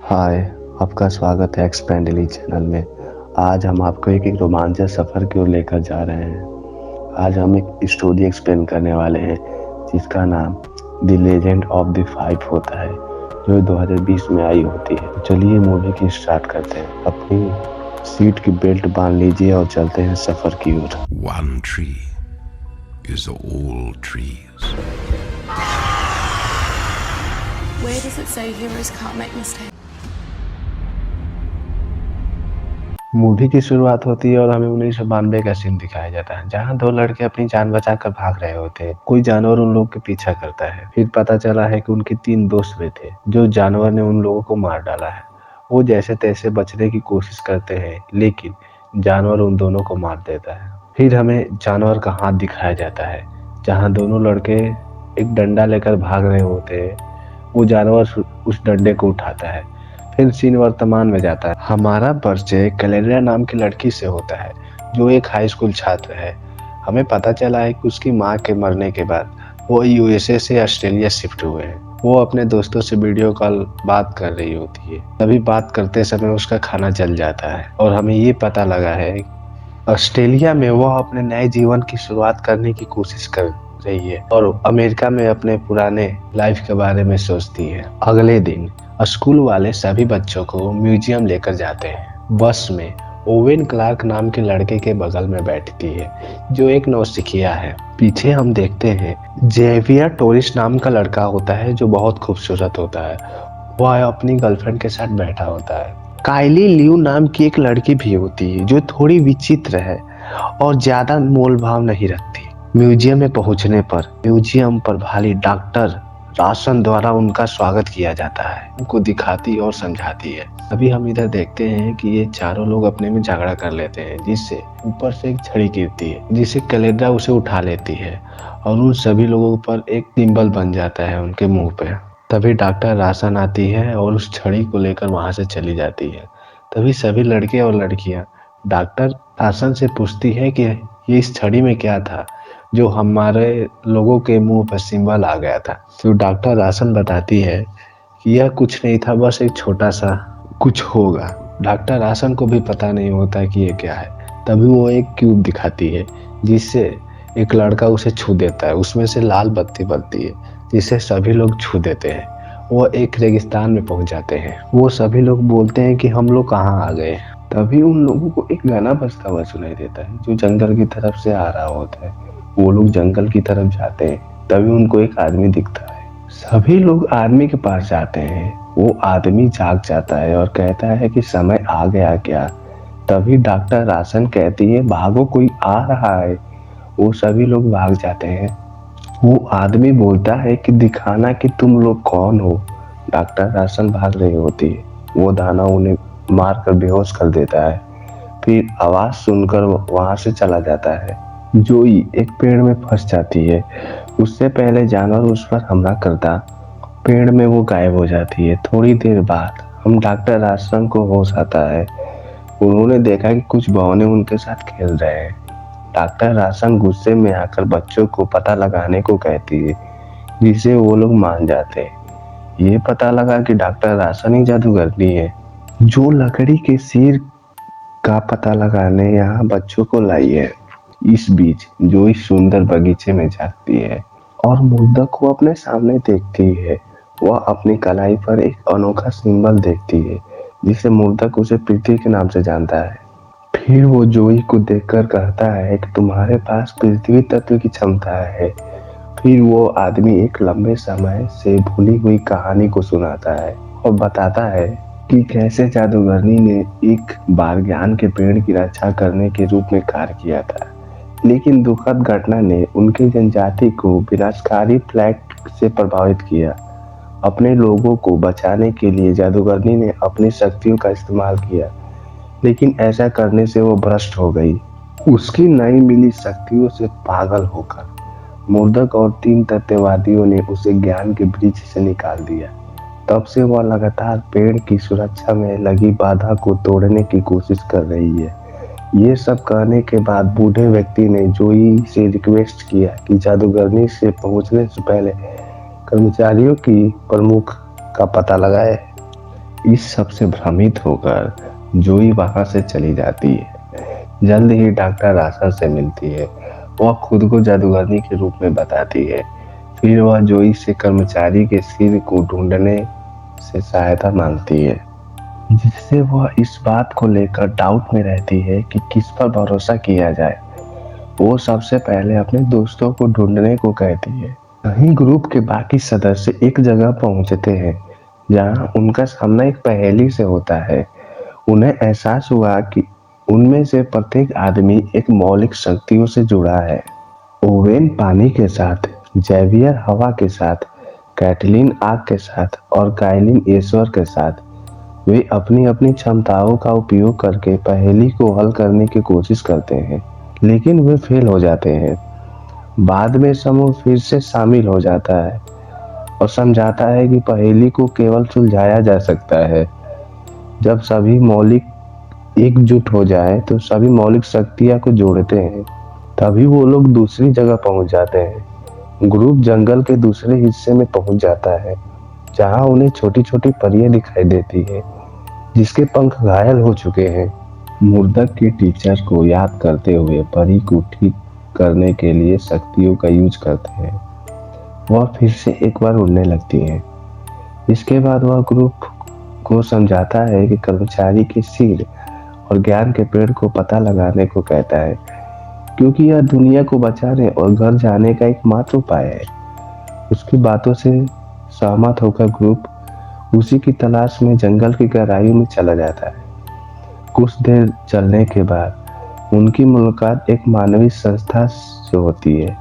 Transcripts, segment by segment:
हाय, आपका स्वागत है एक्सपेंडली चैनल में। आज हम आपको एक रोमांचक सफ़र की ओर लेकर जा रहे हैं। आज हम एक स्टोरी एक्सप्लेन करने वाले हैं जिसका नाम the legend of the five होता है, जो 2020 में आई होती है। चलिए मूवी की स्टार्ट करते हैं। अपनी सीट की बेल्ट बांध लीजिए और चलते हैं सफ़र की ओर। One tree is all trees. Where does it say heroes can't make mistakes? Movie की शुरुआत होती है और हमें 1992 का सीन दिखाया जाता है, जहां दो लड़के अपनी जान बचाकर भाग रहे होते हैं। कोई जानवर उन लोगों के पीछा करता है। फिर पता चला है कि उनके 3 दोस्त भी थे, जो जानवर ने उन लोगों को मार डाला है। वो जैसे तैसे बचने की कोशिश करते हैं, लेकिन जानवर उन दोनों को मार देता है। फिर हमें जानवर का हाथ दिखाया जाता है, जहाँ दोनों लड़के एक डंडा लेकर भाग रहे होते हैं। वो जानवर उस डंडे को उठाता है। फिर सीन वर्तमान में जाता है। हमारा परिचय कैलेंड्रा नाम की लड़की से होता है, जो एक हाई स्कूल छात्र है। हमें पता चला है कि उसकी माँ के मरने के बाद वो यूएसए से ऑस्ट्रेलिया शिफ्ट हुए हैं। वो अपने दोस्तों से वीडियो कॉल बात कर रही होती है। तभी बात करते समय उसका खाना जल जाता है और हमें ये पता लगा है ऑस्ट्रेलिया में वो अपने नए जीवन की शुरुआत करने की कोशिश कर रही है और अमेरिका में अपने पुराने लाइफ के बारे में सोचती है। अगले दिन स्कूल वाले सभी बच्चों को म्यूजियम लेकर जाते हैं। बस में ओवेन क्लार्क नाम के लड़के के बगल में बैठती है, जो एक नौसिखिया है। पीछे हम देखते हैं जेवियर टोरिस नाम का लड़का होता है, जो बहुत खूबसूरत होता है। वह अपनी गर्लफ्रेंड के साथ बैठा होता है। काइली लियू नाम की एक लड़की भी होती है, जो थोड़ी विचित्र है और ज्यादा मोल भाव नहीं रखती। म्यूजियम में पहुंचने पर म्यूजियम प्रभारी डॉक्टर राशन द्वारा उनका स्वागत किया जाता है। उनको दिखाती और समझाती है। अभी हम इधर देखते हैं कि ये चारों लोग अपने में झगड़ा कर लेते हैं, जिससे ऊपर से एक छड़ी गिरती है, जिसे कैलेंड्रा उसे उठा लेती है और उन सभी लोगों पर एक सिंबल बन जाता है उनके मुंह पे। तभी डॉक्टर राशन आती है और उस छड़ी को लेकर वहां से चली जाती है। तभी सभी लड़के और लड़कियां डॉक्टर राशन से पूछती है कि ये इस छड़ी में क्या था, जो हमारे लोगों के मुंह पर सिंबल आ गया था। तो डॉक्टर राशन बताती है कि यह कुछ नहीं था, बस एक छोटा सा कुछ होगा। डॉक्टर राशन को भी पता नहीं होता कि ये क्या है। तभी वो एक क्यूब दिखाती है, जिससे एक लड़का उसे छू देता है। उसमें से लाल बत्ती बनती है, जिसे सभी लोग छू देते हैं। वो एक रेगिस्तान में पहुंच जाते हैं। वो सभी लोग बोलते हैं कि हम लोग कहाँ आ गए। तभी उन लोगों को एक गाना बजता हुआ सुनाई देता है, जो जंगल की तरफ से आ रहा होता है। वो लोग जंगल की तरफ जाते हैं। तभी उनको एक आदमी दिखता है। सभी लोग आदमी के पास जाते हैं। वो आदमी जाग जाता है और कहता है कि समय आ गया क्या। तभी डॉक्टर राशन कहती है, भागो, कोई आ रहा है। वो सभी लोग भाग जाते हैं। वो आदमी बोलता है कि दिखाना कि तुम लोग कौन हो। डॉक्टर राशन भाग रही होती है। वो दाना उन्हें मारकर बेहोश कर देता है। फिर आवाज सुनकर वहां से चला जाता है। जोई एक पेड़ में फंस जाती है। उससे पहले जानवर उस पर हमला करता, पेड़ में वो गायब हो जाती है। थोड़ी देर बाद हम डॉक्टर राशन को होश आता है। उन्होंने देखा कि कुछ बौने उनके साथ खेल रहे हैं। डॉक्टर राशन गुस्से में आकर बच्चों को पता लगाने को कहती है, जिसे वो लोग मान जाते हैं। ये पता लगा कि डॉक्टर राशन ही जादूगरनी है, जो लकड़ी के सिर का पता लगाने यहाँ बच्चों को लाई है। इस बीच जो इस सुंदर बगीचे में जाती है और मुर्दक को अपने सामने देखती है। वह अपनी कलाई पर एक अनोखा सिंबल देखती है, जिसे मुर्दक उसे पृथ्वी के नाम से जानता है। फिर वो जोई को देखकर कहता है कि तुम्हारे पास पृथ्वी तत्व की क्षमता है। फिर वो आदमी एक लंबे समय से भूली हुई कहानी को सुनाता है और बताता है कि कैसे जादूगरनी ने एक बार ज्ञान के पेड़ की रक्षा करने के रूप में कार्य किया था, लेकिन दुखद घटना ने उनकी जनजाति को विनाशकारी प्लेग से प्रभावित किया। अपने लोगों को बचाने के लिए जादूगरनी ने अपनी शक्तियों का इस्तेमाल किया, लेकिन ऐसा करने से वो भ्रष्ट हो गई। उसकी नई मिली शक्तियों से पागल होकर मुर्दक और 3 तथ्यवादियों ने उसे ज्ञान के वृक्ष से निकाल दिया। तब से वह लगातार पेड़ की सुरक्षा में लगी बाधा को तोड़ने की कोशिश कर रही है। ये सब कहने के बाद बूढ़े व्यक्ति ने जोई से रिक्वेस्ट किया कि जादूगरनी से पहुंचने से पहले कर्मचारियों की प्रमुख का पता लगाए। इस सब से भ्रमित होकर जोई वहां से चली जाती है। जल्द ही डॉक्टर रासन से मिलती है। वह खुद को जादूगरनी के रूप में बताती है। फिर वह जोई से कर्मचारी के सिर को ढूंढने से सहायता मांगती है, जिससे वह इस बात को लेकर डाउट में रहती है कि किस पर भरोसा किया जाए। वो सबसे पहले अपने दोस्तों को ढूंढने को कहती है। वहीं ग्रुप के बाकी सदस्य एक जगह पहुंचते हैं जहां उनका सामना एक पहेली से होता है। उन्हें एहसास हुआ कि उनमें से प्रत्येक आदमी एक मौलिक शक्तियों से जुड़ा है। ओवेन पानी के साथ, जेवियर हवा के साथ, कैटलिन आग के साथ और काइलिन ईश्वर के साथ वे अपनी अपनी क्षमताओं का उपयोग करके पहेली को हल करने की कोशिश करते हैं, लेकिन वे फेल हो जाते हैं। बाद में समूह फिर से शामिल हो जाता है और समझाता है कि पहेली को केवल सुलझाया जा सकता है जब सभी मौलिक एकजुट हो जाए। तो सभी मौलिक शक्तियां को जोड़ते हैं, तभी वो लोग दूसरी जगह पहुंच जाते हैं। ग्रुप जंगल के दूसरे हिस्से में पहुंच जाता है जहां उन्हें छोटी छोटी परियां दिखाई देती है जिसके पंख घायल हो चुके हैं। मुर्दक के टीचर को याद करते हुए परी को ठीक करने के लिए शक्तियों का यूज करते हैं। वह फिर से एक बार उड़ने लगती हैं। इसके बाद वह ग्रुप को समझाता है कि कर्मचारी के सिर और ज्ञान के पेड़ को पता लगाने को कहता है, क्योंकि यह दुनिया को बचाने और घर जाने का एकमात्र उपाय है। उसकी बातों से सहमत होकर ग्रुप उसी की तलाश में जंगल की गहराइयों में चला जाता है। कुछ देर चलने के बाद उनकी मुलाकात एक मानवीय संस्था से होती है।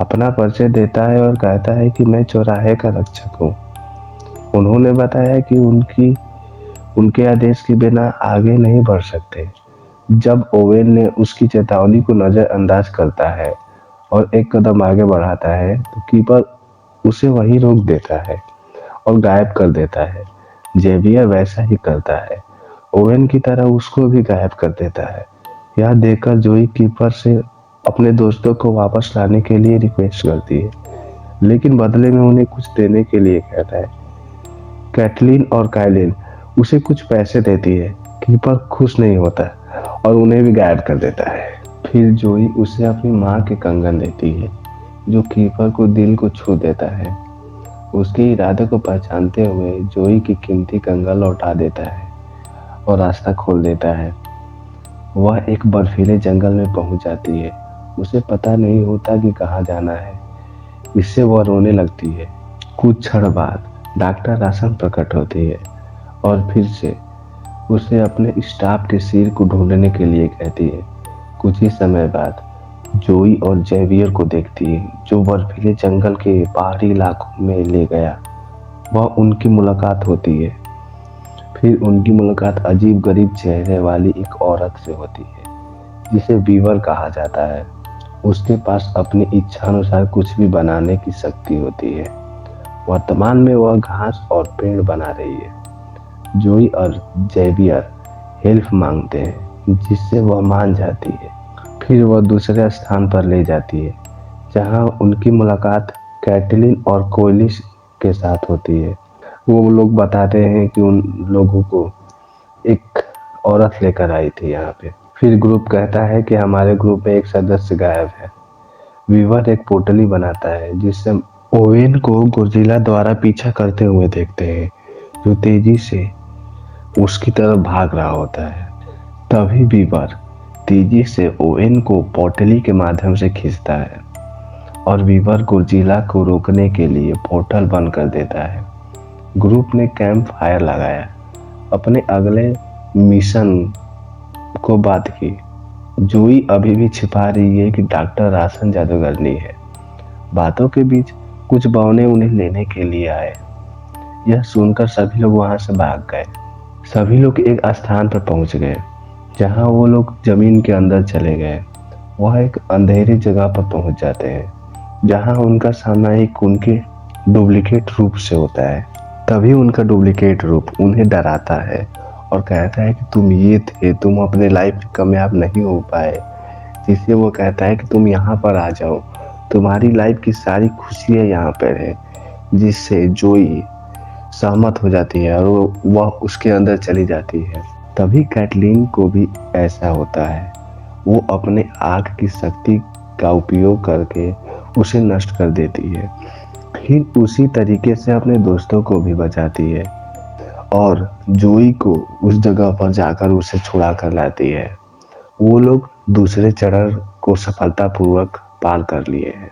अपना परिचय देता है और कहता है कि मैं चौराहे का रक्षक हूँ। उन्होंने बताया कि उनके आदेश के बिना आगे नहीं बढ़ सकते। जब ओवेन ने उसकी चेतावनी को नजरअंदाज करता है और एक कदम आगे बढ़ाता है तो कीपर उसे वहीं रोक देता है और गायब कर देता है। जेवियर वैसा ही करता है, ओवेन की तरह उसको भी गायब कर देता है। यह देखकर जोई कीपर से अपने दोस्तों को वापस लाने के लिए रिक्वेस्ट करती है, लेकिन बदले में उन्हें कुछ देने के लिए कहता है। कैटलिन और काइलिन उसे कुछ पैसे देती है। कीपर खुश नहीं होता और उन्हें भी गायब कर देता है। फिर जोई उसे अपनी माँ के कंगन देती है, जो कीपर को दिल को छू देता है। उसके इरादे को पहचानते हुए जोई की कीमती कंगन लौटा देता है और रास्ता खोल देता है। वह एक बर्फीले जंगल में पहुंच जाती है। उसे पता नहीं होता कि कहाँ जाना है। इससे वह रोने लगती है। कुछ क्षण बाद डॉक्टर रासन प्रकट होती है और फिर से उसे अपने स्टाफ के सिर को ढूंढने के लिए कहती है। कुछ ही समय बाद जोई और जेवियर को देखती है, जो बर्फीले जंगल के पहाड़ी इलाकों में ले गया। वह उनकी मुलाकात होती है। फिर उनकी मुलाकात अजीब गरीब चेहरे वाली एक औरत से होती है, जिसे वीवर कहा जाता है। उसके पास अपनी इच्छानुसार कुछ भी बनाने की शक्ति होती है। वर्तमान में वह घास और पेड़ बना रही है। जोई और जेवियर हेल्प मांगते हैं, जिससे वह मान जाती है। फिर वह दूसरे स्थान पर ले जाती है, जहां उनकी मुलाकात कैटलिन और कोलिस के साथ होती है। वो लोग बताते हैं कि उन लोगों को एक औरत लेकर आई थी यहाँ पे। फिर ग्रुप कहता है कि हमारे ग्रुप में एक सदस्य गायब है। वीवर एक पोटली बनाता है, जिससे ओवेन को गोजिला द्वारा पीछा करते हुए देखते हैं, जो तेजी से उसकी तरफ भाग रहा होता है। तभी वीवर तेजी से ओवेन को पोटली के माध्यम से खींचता है और वीवर गोजिला को रोकने के लिए पोर्टल बंद कर देता है। ग्रुप ने कैंप फायर लगाया, अपने अगले मिशन को बात की। जोई अभी भी छिपा रही है कि डॉक्टर रासन जादूगरनी है। बातों के बीच कुछ बौने उन्हें लेने के लिए आए। यह सुनकर सभी लोग वहां से भाग गए। सभी लोग एक स्थान पर पहुंच गए जहां वो लोग जमीन के अंदर चले गए। वह एक अंधेरी जगह पर पहुंच जाते हैं, जहां उनका सामना एक उनके डुप्लीकेट रूप से होता है। तभी उनका डुप्लीकेट रूप उन्हें डराता है और कहता है कि तुम ये थे, तुम अपने लाइफ में कामयाब नहीं हो पाए। जिससे वो कहता है कि तुम यहाँ पर आ जाओ, तुम्हारी लाइफ की सारी खुशियाँ यहाँ पर है। जिससे जोई सहमत हो जाती है और वह उसके अंदर चली जाती है। तभी कैटलीन को भी ऐसा होता है। वो अपने आग की शक्ति का उपयोग करके उसे नष्ट कर देती है। फिर उसी तरीके से अपने दोस्तों को भी बचाती है और जोई को उस जगह पर जाकर उसे छुड़ा कर लाती है। वो लोग दूसरे चरण को सफलतापूर्वक पार कर लिए हैं।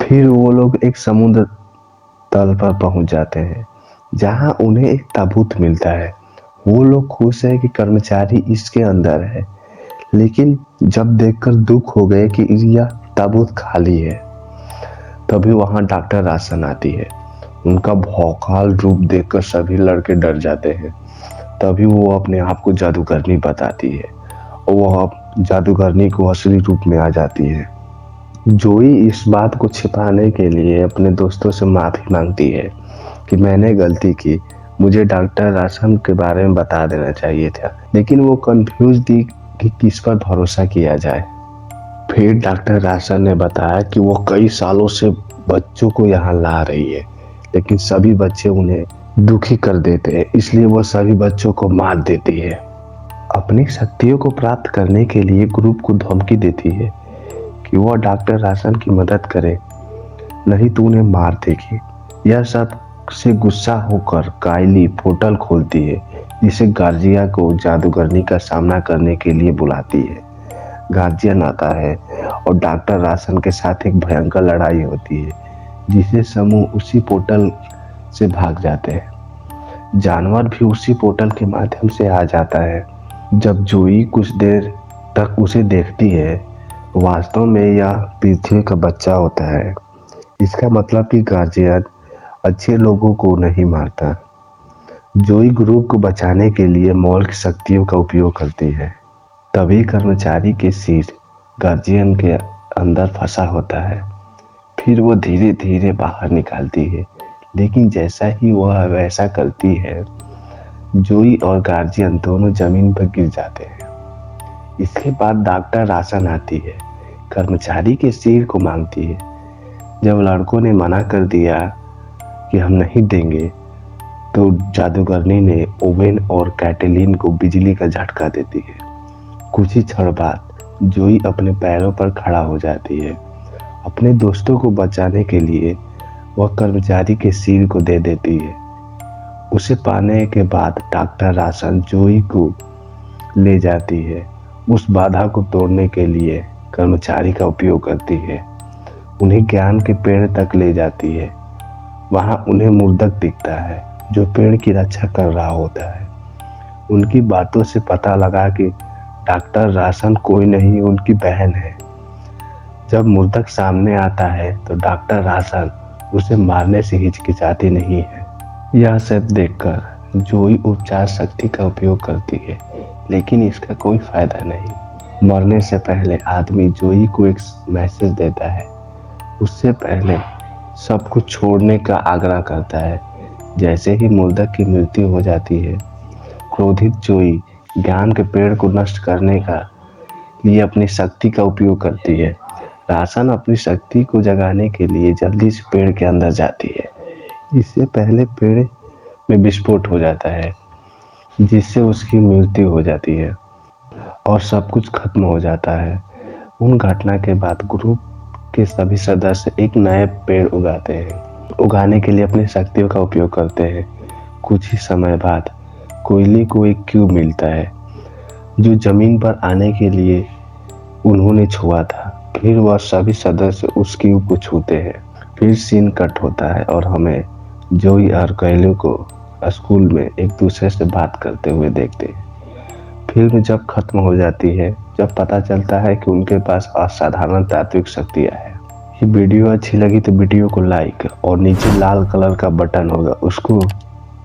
फिर वो लोग एक समुद्र तल पर पहुंच जाते हैं जहां उन्हें एक ताबूत मिलता है। वो लोग खुश है कि कर्मचारी इसके अंदर है, लेकिन जब देखकर दुख हो गए कि यह ताबूत खाली है। तभी वहां डॉक्टर रासन आती है। उनका भौकाल रूप देखकर सभी लड़के डर जाते हैं। तभी वो अपने आप को जादूगरनी बताती है और वह जादूगरनी को असली रूप में आ जाती है। जोई इस बात को छिपाने के लिए अपने दोस्तों से माफी मांगती है कि मैंने गलती की, मुझे डॉक्टर रासन के बारे में बता देना चाहिए था। लेकिन वो कंफ्यूज थी कि किस पर भरोसा किया जाए। फिर डॉक्टर रासन ने बताया कि वो कई सालों से बच्चों को यहाँ ला रही है, लेकिन सभी बच्चे उन्हें दुखी कर देते हैं, इसलिए वो सभी बच्चों को मार देती है। अपनी शक्तियों को प्राप्त करने के लिए ग्रुप को धमकी देती है कि वह डॉक्टर रासन की मदद करे, नहीं तो उन्हें मार देगी। यह सब से गुस्सा होकर काइली पोर्टल खोलती है, जिसे गार्जिया को जादूगरनी का सामना करने के लिए बुलाती है। गार्जियन आता है और डॉक्टर रासन के साथ एक भयंकर लड़ाई होती है, जिसे समूह उसी पोर्टल से भाग जाते हैं। जानवर भी उसी पोर्टल के माध्यम से आ जाता है। जब जोई कुछ देर तक उसे देखती है, वास्तव में यह पृथ्वी का बच्चा होता है। इसका मतलब कि गार्जियन अच्छे लोगों को नहीं मारता। जोई ग्रुप को बचाने के लिए मॉल की शक्तियों का उपयोग करती है। तभी कर्मचारी के सिर गार्जियन के अंदर फंसा होता है। फिर वो धीरे धीरे बाहर निकालती है, लेकिन जैसा ही वह वैसा करती है, जोई और गार्जियन दोनों जमीन पर गिर जाते हैं। इसके बाद डॉक्टर रासन आती है, कर्मचारी के सिर को मांगती है। जब लड़कों ने मना कर दिया कि हम नहीं देंगे, तो जादूगरनी ने ओवेन और कैटलीन को बिजली का झटका देती है। कुछ ही क्षण बाद जोई अपने पैरों पर खड़ा हो जाती है। अपने दोस्तों को बचाने के लिए वह कर्मचारी के सिर को दे देती है। उसे पाने के बाद डॉक्टर रासन जोई को ले जाती है। उस बाधा को तोड़ने के लिए कर्मचारी का उपयोग करती है। उन्हें ज्ञान के पेड़ तक ले जाती है। वहां उन्हें मुर्दक दिखता है, जो पेड़ की रक्षा कर रहा होता है। उनकी बातों से पता लगा कि डॉक्टर रासन कोई नहीं, उनकी बहन है। जब मुर्दक सामने आता है तो डॉक्टर रासन उसे मारने से हिचकिचाती नहीं है। यह सब देखकर जोई उपचार शक्ति का उपयोग करती है, लेकिन इसका कोई फायदा नहीं। मरने से पहले आदमी जोई को एक मैसेज देता है। उससे पहले सब कुछ छोड़ने का आग्रह करता है। जैसे ही मुर्दक की मृत्यु हो जाती है, क्रोधित जोई ज्ञान के पेड़ को नष्ट करने का लिए अपनी शक्ति का उपयोग करती है। रासन अपनी शक्ति को जगाने के लिए जल्दी से पेड़ के अंदर जाती है। इससे पहले पेड़ में विस्फोट हो जाता है, जिससे उसकी मृत्यु हो जाती है और सब कुछ खत्म हो जाता है। उन घटना के बाद ग्रुप के सभी सदस्य एक नए पेड़ उगाते हैं। उगाने के लिए अपनी शक्तियों का उपयोग करते हैं। कुछ ही समय बाद कोयले को एक क्यूब मिलता है, जो जमीन पर आने के लिए उन्होंने छुआ था। फिर वह सभी सदस्य उस क्यूब को छूते हैं। फिर सीन कट होता है और हमें जोई और कैलू को स्कूल में एक दूसरे से बात करते हुए देखते हैं। फिल्म जब खत्म हो जाती है, जब पता चलता है कि उनके पास असाधारण तात्विक शक्तियां हैं। ये वीडियो अच्छी लगी तो वीडियो को लाइक और नीचे लाल कलर का बटन होगा, उसको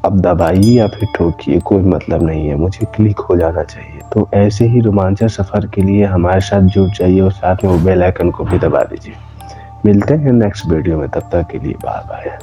अब दबाइए या फिर ठोकिए, कोई मतलब नहीं है, मुझे क्लिक हो जाना चाहिए। तो ऐसे ही रोमांचक सफर के लिए हमारे साथ जुड़ जाइए और साथ में वो बेल आइकन को भी दबा दीजिए। मिलते हैं नेक्स्ट वीडियो में, तब तक के लिए बाय बाय।